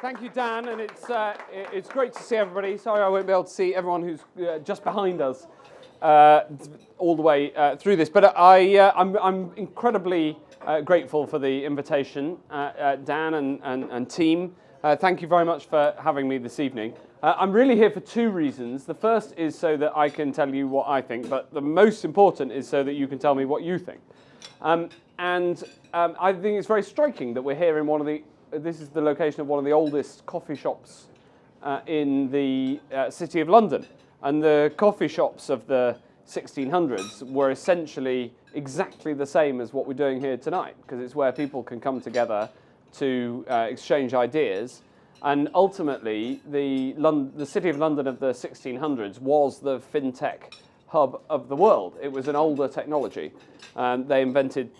Thank you, Dan, and it's great to see everybody. Sorry I won't be able to see everyone who's just behind us all the way through this, but I'm incredibly grateful for the invitation, Dan and team. Thank you very much for having me this evening. I'm really here for two reasons. The first is so that I can tell you what I think, but the most important is so that you can tell me what you think. I think it's very striking that we're here in this is the location of one of the oldest coffee shops in the City of London. And the coffee shops of the 1600s were essentially exactly the same as what we're doing here tonight, because it's where people can come together to exchange ideas. And ultimately, the City of London of the 1600s was the fintech hub of the world. It was an older technology. They invented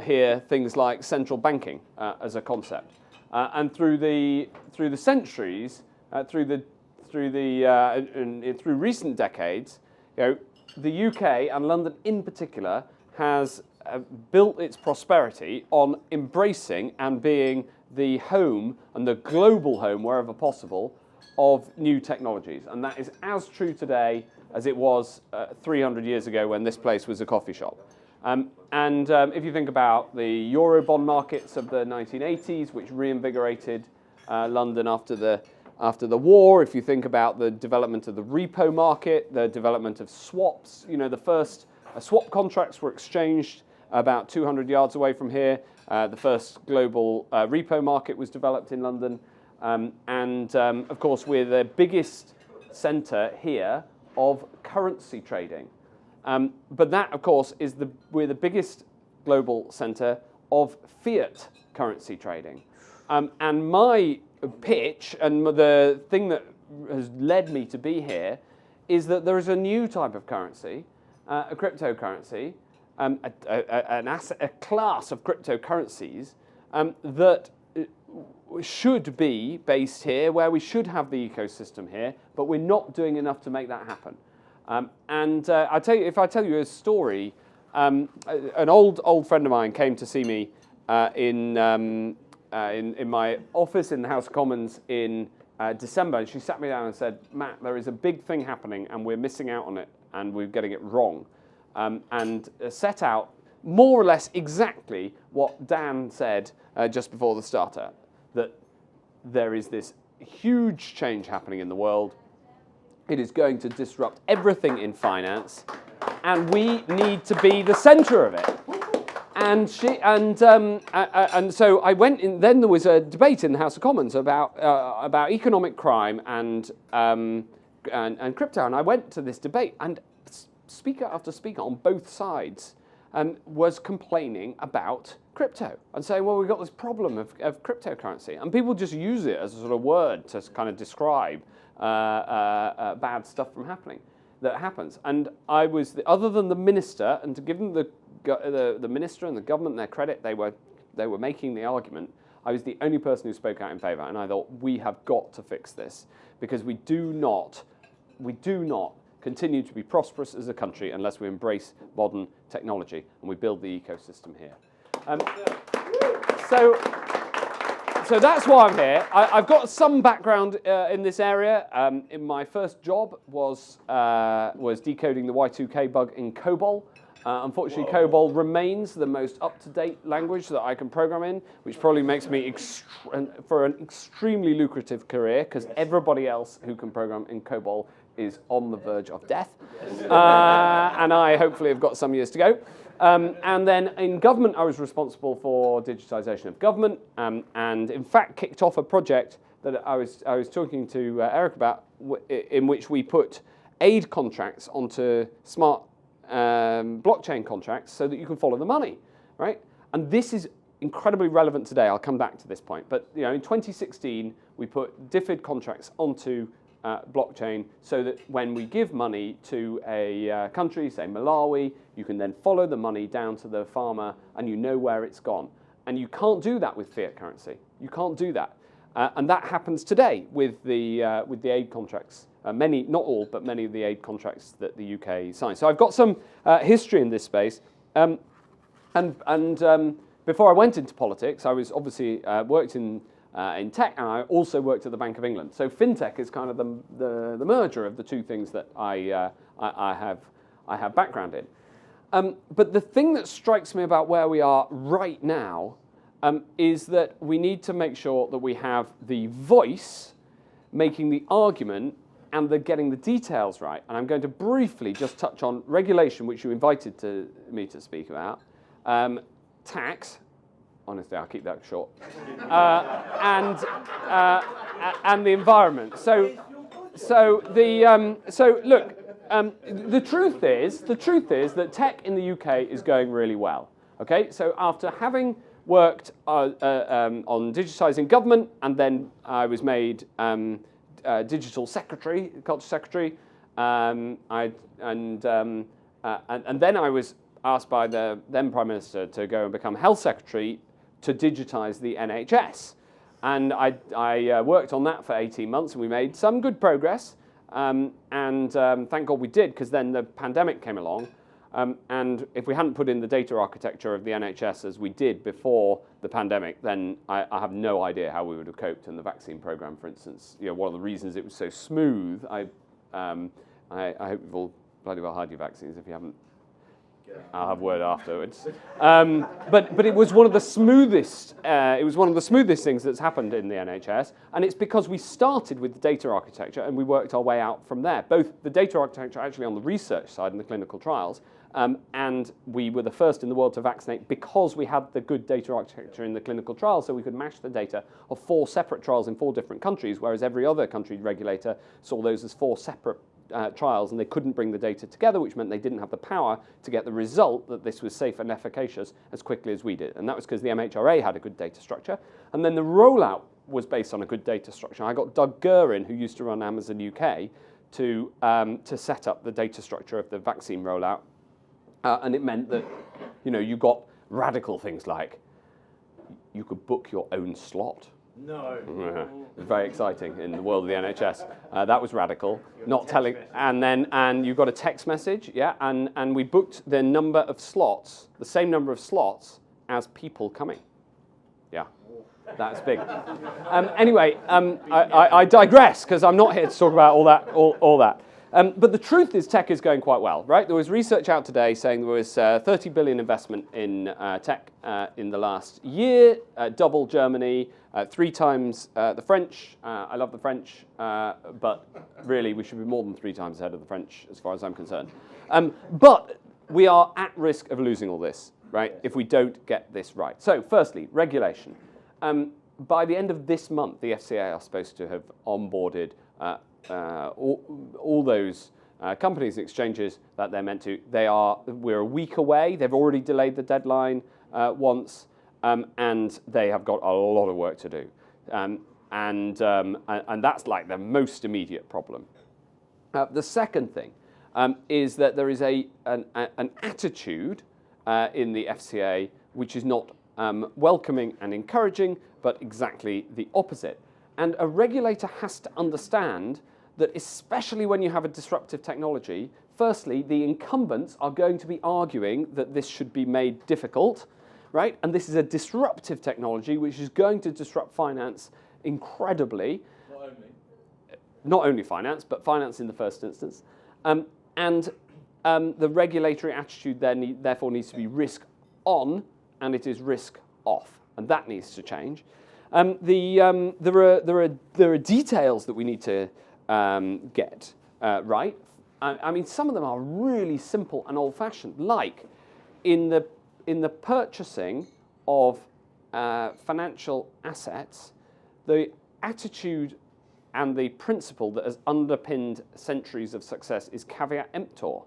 here things like central banking as a concept. And through the centuries, through recent decades, the UK and London in particular has built its prosperity on embracing and being the home and the global home, wherever possible, of new technologies. And that is as true today as it was 300 years ago when this place was a coffee shop. If you think about the Eurobond markets of the 1980s, which reinvigorated London after the war, if you think about the development of the repo market, the development of swaps, the first swap contracts were exchanged about 200 yards away from here. The first global repo market was developed in London. Of course, we're the biggest centre here of currency trading. But that, of course, we're the biggest global centre of fiat currency trading. And my pitch, and the thing that has led me to be here, is that there is a new type of currency, a cryptocurrency, a class of cryptocurrencies that should be based here, where we should have the ecosystem here, but we're not doing enough to make that happen. If I tell you a story, an old friend of mine came to see me in my office in the House of Commons in December, and she sat me down and said, "Matt, there is a big thing happening, and we're missing out on it, and we're getting it wrong," and set out more or less exactly what Dan said just before the starter, that there is this huge change happening in the world. It is going to disrupt everything in finance, and we need to be the centre of it. And so I went in. Then there was a debate in the House of Commons about economic crime and crypto. And I went to this debate, and speaker after speaker on both sides was complaining about crypto and saying, well, we've got this problem of cryptocurrency, and people just use it as a sort of word to kind of describe bad stuff that happens. And I was, other than the minister, and to give them the minister and the government their credit, they were making the argument, I was the only person who spoke out in favour. And I thought, we have got to fix this, because we do not continue to be prosperous as a country unless we embrace modern technology and we build the ecosystem here. So that's why I'm here. I've got some background in this area. In my first job was decoding the Y2K bug in COBOL. Unfortunately, COBOL remains the most up-to-date language that I can program in, which probably makes me for an extremely lucrative career, because everybody else who can program in COBOL is on the verge of death. And I hopefully have got some years to go. And then in government, I was responsible for digitisation of government, and in fact kicked off a project that I was talking to Eric about, in which we put aid contracts onto smart blockchain contracts so that you can follow the money, right? And this is incredibly relevant today. I'll come back to this point. But in 2016, we put DFID contracts onto blockchain so that when we give money to a country, say Malawi, you can then follow the money down to the farmer and you know where it's gone. And you can't do that with fiat currency. You can't do that. And that happens today with the aid contracts. Many, not all, but many of the aid contracts that the UK signed. So I've got some history in this space. Before I went into politics, I was obviously worked in in tech, and I also worked at the Bank of England. So fintech is kind of the merger of the two things that I have background in. But the thing that strikes me about where we are right now is that we need to make sure that we have the voice making the argument and getting the details right. And I'm going to briefly just touch on regulation, which you invited me to speak about, tax. Honestly, I'll keep that short, and the environment. So look. The truth is that tech in the UK is going really well. Okay, so after having worked on digitising government, and then I was made digital secretary, culture secretary, and then I was asked by the then Prime Minister to go and become health secretary to digitise the NHS, and I worked on that for 18 months, and we made some good progress. Thank God we did, because then the pandemic came along, and if we hadn't put in the data architecture of the NHS as we did before the pandemic, then I have no idea how we would have coped in the vaccine program, for instance. You know, one of the reasons it was so smooth. I hope you've all bloody well had your vaccines. If you haven't, I'll have a word afterwards. But it was one of the smoothest. It was one of the smoothest things that's happened in the NHS, and it's because we started with the data architecture and we worked our way out from there. Both the data architecture actually on the research side and the clinical trials, and we were the first in the world to vaccinate because we had the good data architecture in the clinical trials, so we could match the data of 4 separate trials in 4 different countries, whereas every other country regulator saw those as 4 separate trials, and they couldn't bring the data together, which meant they didn't have the power to get the result that this was safe and efficacious as quickly as we did. And that was because the MHRA had a good data structure, and then the rollout was based on a good data structure. I got Doug Gurin, who used to run Amazon UK, to set up the data structure of the vaccine rollout, and it meant that, you know, you got radical things like you could book your own slot. No. It was very exciting in the world of the NHS. That was radical. Not telling, and you got a text message, yeah, and we booked the number of slots, the same number of slots as people coming. Yeah, that's big. Anyway, I digress because I'm not here to talk about all that. But the truth is, tech is going quite well, right? There was research out today saying there was 30 billion investment in tech in the last year, double Germany, 3 times the French. I love the French, but really we should be more than 3 times ahead of the French as far as I'm concerned. But we are at risk of losing all this, right, if we don't get this right. So firstly, regulation. By the end of this month, the FCA are supposed to have onboarded all those companies and exchanges that they're meant to. We're a week away. They've already delayed the deadline once, and they have got a lot of work to do. And that's like the most immediate problem. The second thing is that there is an attitude in the FCA which is not welcoming and encouraging, but exactly the opposite. And a regulator has to understand that, especially when you have a disruptive technology, firstly, the incumbents are going to be arguing that this should be made difficult, right? And this is a disruptive technology which is going to disrupt finance incredibly. Not only finance, but finance in the first instance. The regulatory attitude therefore needs to be risk on, and it is risk off, and that needs to change. There are details that we need to get right. I mean, some of them are really simple and old-fashioned, like in the purchasing of financial assets, the attitude and the principle that has underpinned centuries of success is caveat emptor.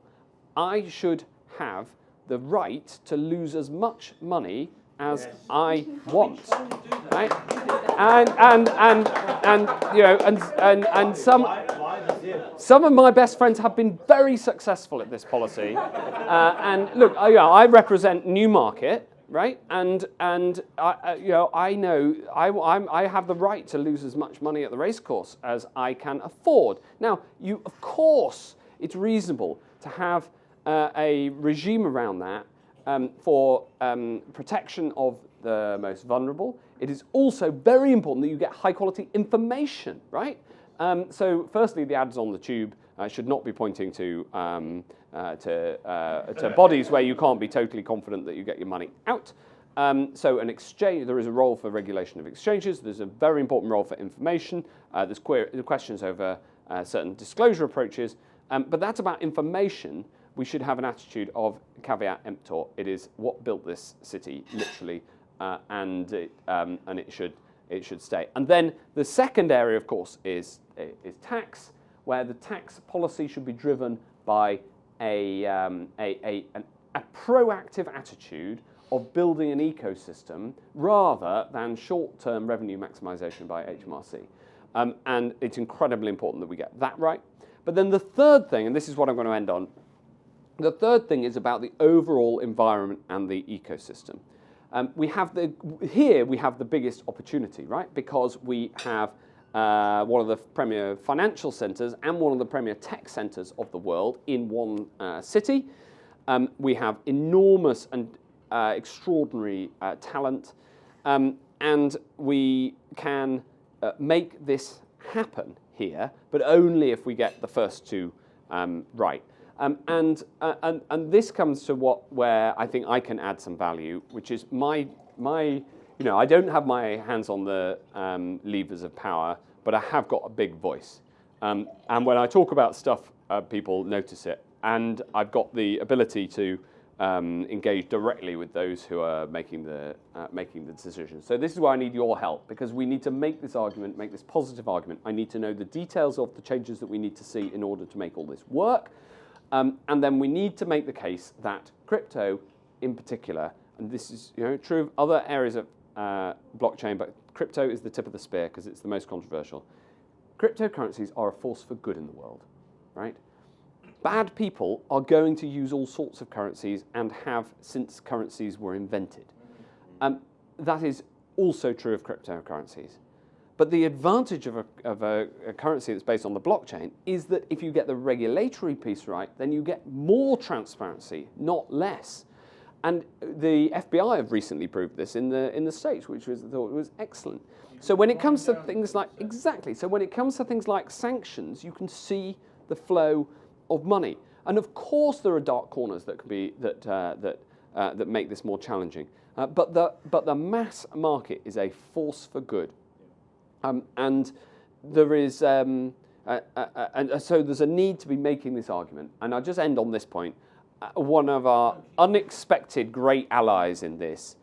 I should have the right to lose as much money as I want, right? And some of my best friends have been very successful at this policy. And look, I represent Newmarket, right? And I know I have the right to lose as much money at the racecourse as I can afford. Now, of course, it's reasonable to have a regime around that for protection of the most vulnerable. It is also very important that you get high quality information, right? So firstly, the ads on the tube should not be pointing to bodies where you can't be totally confident that you get your money out. So an exchange, there is a role for regulation of exchanges. There's a very important role for information. There's questions over certain disclosure approaches. But that's about information. We should have an attitude of caveat emptor. It is what built this city, literally, and it should stay. And then the second area, of course, is tax, where the tax policy should be driven by a proactive attitude of building an ecosystem rather than short-term revenue maximisation by HMRC. And it's incredibly important that we get that right. But then the third thing, and this is what I'm going to end on, the third thing is about the overall environment and the ecosystem. We have the biggest opportunity, right? Because we have one of the premier financial centres and one of the premier tech centres of the world in one city. We have enormous and extraordinary talent, and we can make this happen here, but only if we get the first two right. And this comes to where I think I can add some value, which is my I don't have my hands on the levers of power, but I have got a big voice. And when I talk about stuff, people notice it, and I've got the ability to engage directly with those who are making the decisions. So this is where I need your help, because we need to make this argument, make this positive argument. I need to know the details of the changes that we need to see in order to make all this work. And then we need to make the case that crypto in particular, and this is true of other areas of blockchain, but crypto is the tip of the spear because it's the most controversial. Cryptocurrencies are a force for good in the world, right? Bad people are going to use all sorts of currencies and have since currencies were invented. That is also true of cryptocurrencies. But the advantage of a currency that's based on the blockchain is that if you get the regulatory piece right, then you get more transparency, not less. And the FBI have recently proved this in the States, which I thought was excellent. So when it comes to things like So when it comes to things like sanctions, you can see the flow of money. And of course, there are dark corners that can be that make this more challenging. But the mass market is a force for good. And there is, and so there's a need to be making this argument. And I'll just end on this point. One of our unexpected great allies in this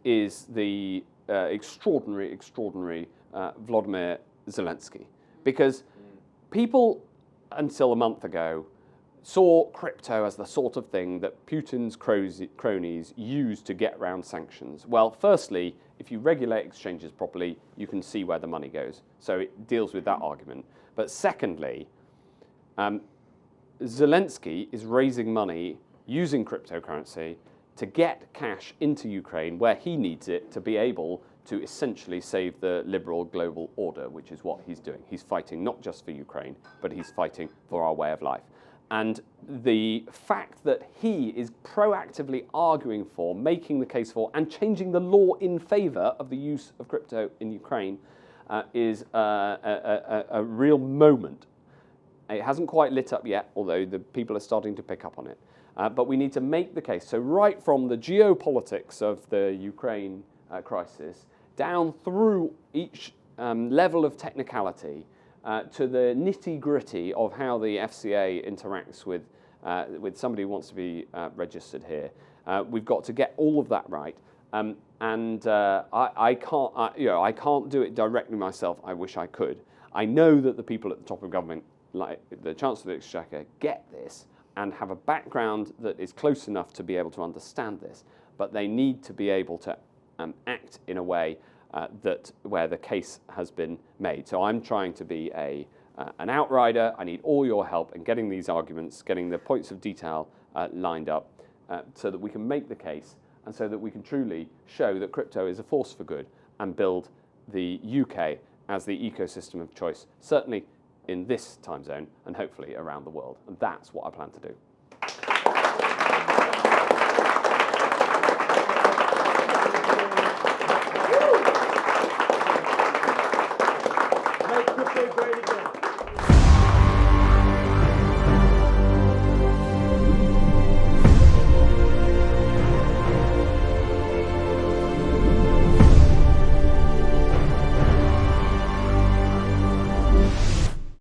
is the extraordinary Vladimir Zelensky. Because people, until a month ago, saw crypto as the sort of thing that Putin's cronies use to get around sanctions. Well, firstly, if you regulate exchanges properly, you can see where the money goes. So it deals with that argument. But secondly, Zelensky is raising money using cryptocurrency to get cash into Ukraine where he needs it to be able to essentially save the liberal global order, which is what he's doing. He's fighting not just for Ukraine, but he's fighting for our way of life. And the fact that he is proactively arguing for, making the case for, and changing the law in favour of the use of crypto in Ukraine is a real moment. It hasn't quite lit up yet, although the people are starting to pick up on it. But we need to make the case. So right from the geopolitics of the Ukraine crisis, down through each level of technicality, to the nitty-gritty of how the FCA interacts with somebody who wants to be registered here. We've got to get all of that right, and I can't do it directly myself. I wish I could. I know that the people at the top of government, like the Chancellor of the Exchequer, get this and have a background that is close enough to be able to understand this, but they need to be able to act in a way where the case has been made. So I'm trying to be an outrider. I need all your help in getting these arguments, getting the points of detail lined up so that we can make the case and so that we can truly show that crypto is a force for good and build the UK as the ecosystem of choice, certainly in this time zone and hopefully around the world. And that's what I plan to do. Make crypto great again.